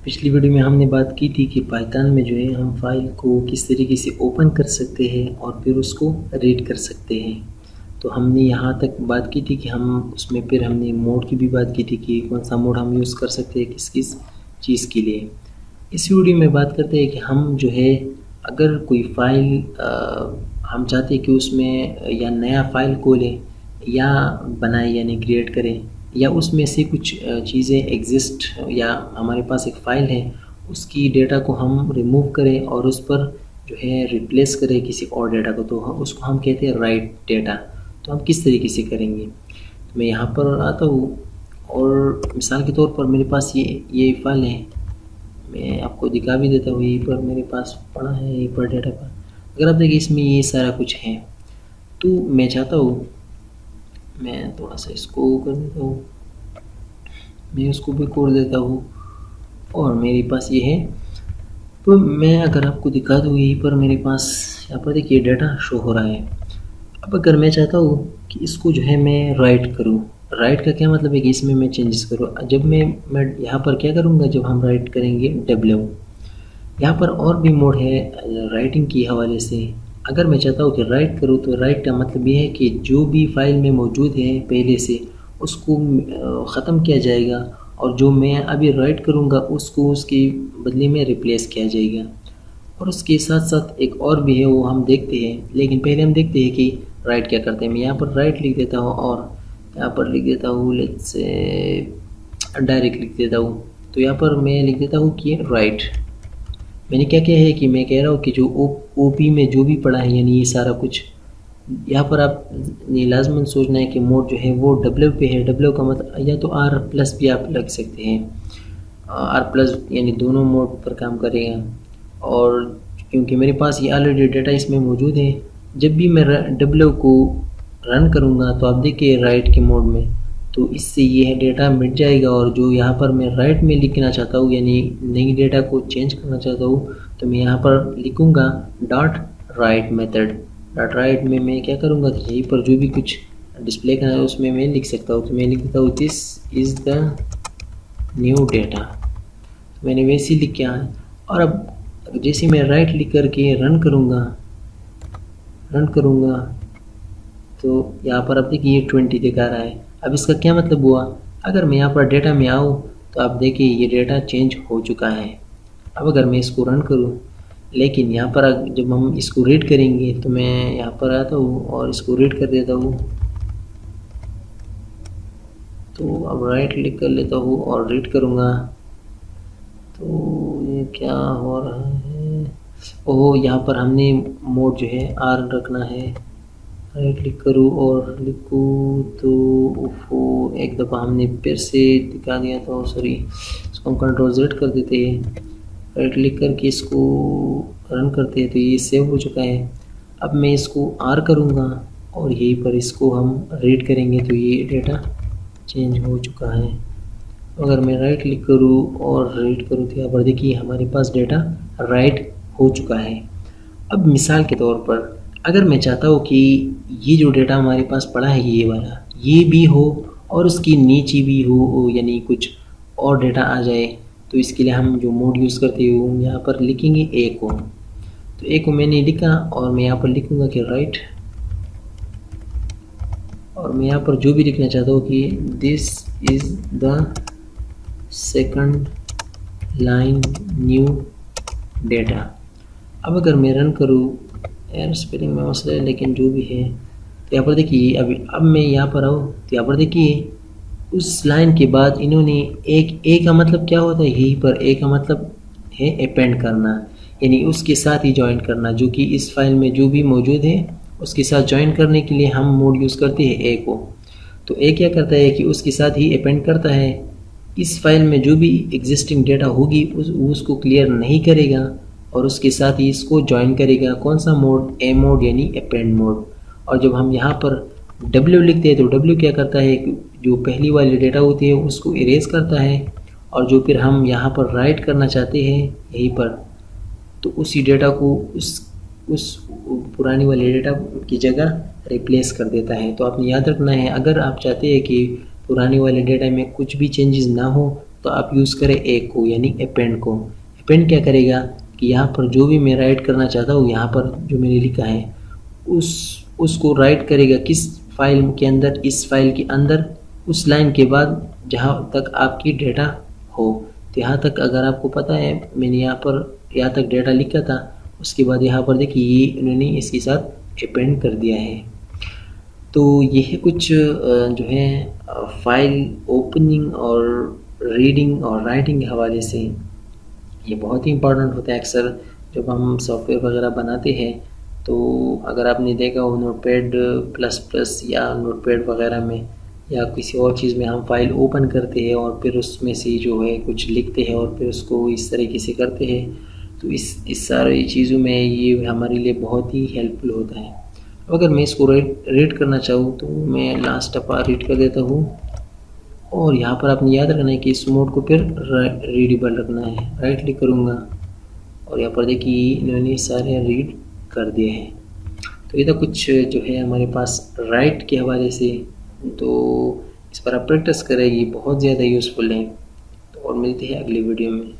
पिछली वीडियो में हमने बात की थी कि पाइथन में जो है हम फाइल को किस तरीके से ओपन कर सकते हैं और फिर उसको रीड कर सकते हैं। तो हमने यहाँ तक बात की थी कि हम उसमें फिर हमने मोड की भी बात की थी कि कौन सा मोड हम यूज़ कर सकते हैं किस किस चीज़ के लिए। इस वीडियो में बात करते हैं कि हम जो है अगर कोई फ़ाइल हम चाहते हैं कि उसमें या नया फ़ाइल खोलें या बनाए यानी क्रिएट करें या उसमें से कुछ चीज़ें एग्जिस्ट या हमारे पास एक फ़ाइल है उसकी डेटा को हम रिमूव करें और उस पर जो है रिप्लेस करें किसी और डेटा को, तो उसको हम कहते हैं राइट डेटा। तो हम किस तरीके से करेंगे, तो मैं यहाँ पर आता हूँ और मिसाल के तौर पर मेरे पास ये फ़ाइल है, मैं आपको दिखा भी देता हूँ। यहीं पर मेरे पास पड़ा है, यहीं पर डेटा पर अगर आप देखिए इसमें ये सारा कुछ है। तो मैं चाहता हूँ मैं थोड़ा सा इसको कर देता हूँ, मैं उसको भी खोल देता हूँ और मेरे पास ये है। तो मैं अगर आपको दिखा दूँ यहीं पर मेरे पास यहाँ पर देखिए डेटा शो हो रहा है। अब अगर मैं चाहता हूँ कि इसको जो है मैं राइट करूँ, राइट का क्या मतलब है कि इसमें मैं चेंजेस करूँ। जब मैं यहाँ पर क्या करूँगा, जब हम राइट करेंगे W, यहाँ पर और भी मोड है राइटिंग के हवाले से। अगर मैं चाहता हूँ कि राइट करूँ तो राइट का मतलब ये है कि जो भी फाइल में मौजूद है पहले से उसको ख़त्म किया जाएगा और जो मैं अभी राइट करूँगा उसको उसके बदले में रिप्लेस किया जाएगा। और उसके साथ साथ एक और भी है, वो हम देखते हैं, लेकिन पहले हम देखते हैं कि राइट क्या करते हैं। मैं यहाँ पर राइट लिख देता हूँ और यहाँ पर लिख देता हूँ लेट्स से डायरेक्ट लिख देता हूँ। तो यहाँ पर मैं लिख देता हूँ कि राइट। मैंने क्या किया है कि मैं कह रहा हूँ कि जो ओपी में जो भी पड़ा है यानी ये सारा कुछ, यहाँ पर आप ये लाजमन सोचना है कि मोड जो है वो W पे है। W का मतलब या तो R+ भी आप लग सकते हैं, R+ यानी दोनों मोड पर काम करेगा। और क्योंकि मेरे पास ये ऑलरेडी डेटा इसमें मौजूद है, जब भी मैं W को रन करूँगा तो आप देखिए राइट के मोड में, तो इससे ये डेटा मिट जाएगा। और जो यहाँ पर मैं राइट में लिखना चाहता हूँ यानी नई डेटा को चेंज करना चाहता हूँ, तो मैं यहाँ पर लिखूँगा dot right method. Dot right में मैं क्या करूँगा कि यहीं पर जो भी कुछ डिस्प्ले करना है उसमें मैं लिख सकता हूँ। तो मैं लिख देता हूँ this is the new data, तो मैंने वैसे ही लिख किया है। और अब जैसे मैं राइट लिख करके रन करूँगा तो यहाँ पर आप देखिए ये 20 दिखा रहा है। अब इसका क्या मतलब हुआ, अगर मैं यहाँ पर डेटा में आऊँ तो आप देखिए ये डेटा चेंज हो चुका है। अब अगर मैं इसको रन करूँ, लेकिन यहाँ पर जब हम इसको रीड करेंगे तो मैं यहाँ पर आता हूँ और इसको रीड कर देता हूँ। तो अब राइट क्लिक कर लेता हूँ और रीड करूँगा, तो ये क्या हो रहा है। ओह, यहाँ पर हमने मोड जो है R रखना है। राइट क्लिक करूँ और लिखूँ तो ओफो, एक दफ़ा हमने फिर से दिखा दिया था, सॉरी। इसको हम Ctrl+Z कर देते हैं, राइट क्लिक करके इसको रन करते हैं तो ये सेव हो चुका है। अब मैं इसको R करूँगा और यहीं पर इसको हम रीड करेंगे तो ये डेटा चेंज हो चुका है। अगर मैं राइट क्लिक करूँ और रीड करूँ तो यहाँ पर देखिए हमारे पास डेटा राइट हो चुका है। अब मिसाल के तौर पर अगर मैं चाहता हूँ कि ये जो डेटा हमारे पास पड़ा है ये वाला ये भी हो और उसकी नीचे भी हो यानी कुछ और डेटा आ जाए, तो इसके लिए हम जो मोड यूज़ करते हैं वो यहाँ पर लिखेंगे A को। तो A को मैंने लिखा और मैं यहाँ पर लिखूँगा कि राइट, और मैं यहाँ पर जो भी लिखना चाहता हूँ कि this is the second line new data. अब अगर मैं रन करूँ, यार स्पेलिंग में मसला है लेकिन जो भी है, तो यहाँ पर देखिए अब मैं यहाँ पर आऊँ तो यहाँ पर देखिए उस लाइन के बाद इन्होंने एक A का मतलब क्या होता है, यहीं पर A का मतलब है अपेंड करना यानी उसके साथ ही ज्वाइन करना, जो कि इस फाइल में जो भी मौजूद है उसके साथ ज्वाइन करने के लिए हम मोड यूज़ करते हैं A को। तो A क्या करता है कि उसके साथ ही अपेंड करता है, इस फाइल में जो भी एग्जिस्टिंग डेटा होगी उसको क्लियर नहीं करेगा और उसके साथ ही इसको ज्वाइन करेगा। कौन सा मोड, A मोड यानी अपेंड मोड। और जब हम यहाँ पर W लिखते हैं तो W क्या करता है, जो पहली वाली डेटा होती है उसको इरेज करता है, और जो फिर हम यहाँ पर राइट करना चाहते हैं यहीं पर, तो उसी डेटा को उस पुरानी वाले डेटा की जगह रिप्लेस कर देता है। तो आपने याद रखना है, अगर आप चाहते हैं कि पुराने वाले डेटा में कुछ भी चेंजेस ना हो तो आप यूज़ करें ए को, यानी अपेंड को। अपेंड क्या करेगा कि यहाँ पर जो भी मैं राइट करना चाहता हूँ, यहाँ पर जो मैंने लिखा है उसको राइट करेगा किस फाइल के अंदर, इस फाइल के अंदर उस लाइन के बाद जहाँ तक आपकी डेटा हो। तो यहाँ तक अगर आपको पता है मैंने यहाँ पर यहाँ तक डेटा लिखा था, उसके बाद यहाँ पर देखिए ये इन्होंने इसके साथ अपेंड कर दिया है। तो यह कुछ जो है फाइल ओपनिंग और रीडिंग और राइटिंग के हवाले से ये बहुत ही इम्पोर्टेंट होता है। अक्सर जब हम सॉफ्टवेयर वगैरह बनाते हैं तो अगर आपने देखा हो नोटपैड प्लस प्लस या नोटपैड वगैरह में या किसी और चीज़ में हम फाइल ओपन करते हैं और फिर उसमें से जो है कुछ लिखते हैं और फिर उसको इस तरीके से करते हैं, तो इस सारी चीज़ों में ये हमारे लिए बहुत ही हेल्पफुल होता है। अगर मैं इसको रीड करना चाहूँ तो मैं लास्ट अप रीड कर देता हूँ और यहाँ पर आपने याद रखना है कि इस मोड को फिर रीडेबल रखना है। राइट क्लिक करूँगा और यहाँ पर देखिए इन्होंने सारे रीड कर दिए हैं। तो ये तो कुछ जो है हमारे पास राइट के हवाले से, तो इस पर आप प्रैक्टिस करें, ये बहुत ज़्यादा यूज़फुल है। तो और मिलते हैं अगली वीडियो में।